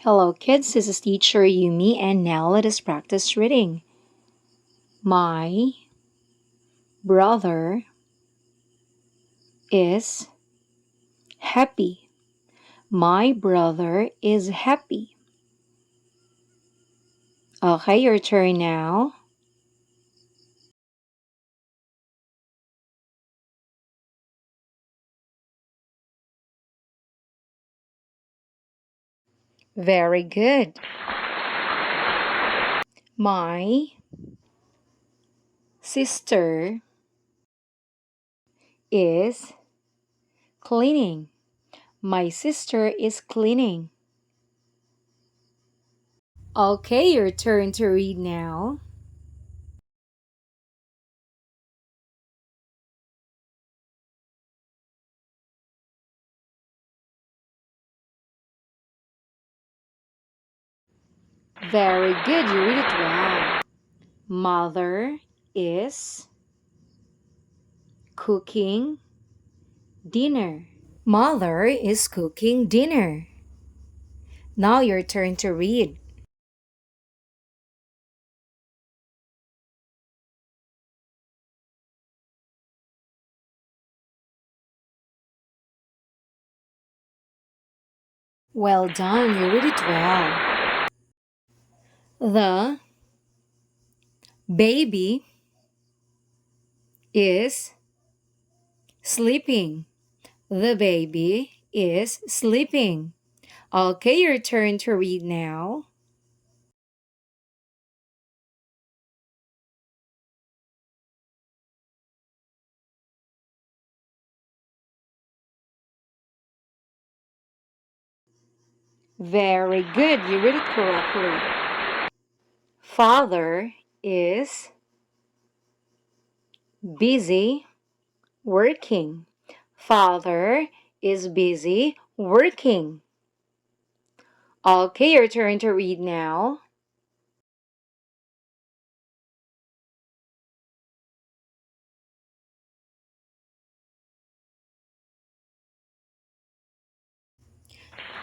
Hello, kids. This is teacher Yumi, and now let us practice reading. My brother is happy. My brother is happy. Okay, your turn now. Very good. My sister is cleaning. My sister is cleaning. Okay, your turn to read now. Very good, you read it well. Mother is cooking dinner. Mother is cooking dinner. Now your turn to read. Well done, you read it well. The baby is sleeping. The baby is sleeping. Okay, your turn to read now. Very good, you read it correctly. Father is busy working. Father is busy working. Okay, your turn to read now.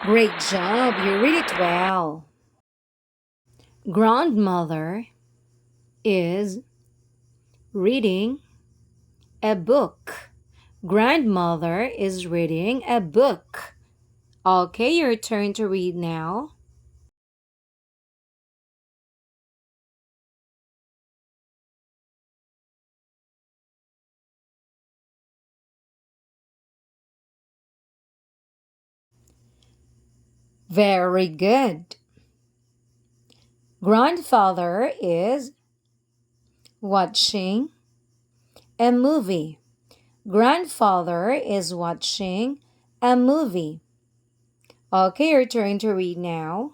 Great job, you read it well. Grandmother is reading a book. Grandmother is reading a book. Okay, your turn to read now. Very good. Grandfather is watching a movie. Grandfather is watching a movie. Okay, your turn to read now.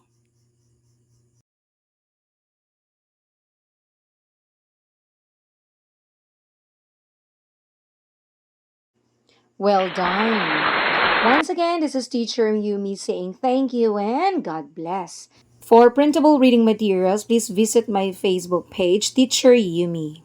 Well done. Once again, this is teacher Yumi saying thank you and God bless. For printable reading materials, please visit my Facebook page, Teacher Yumi.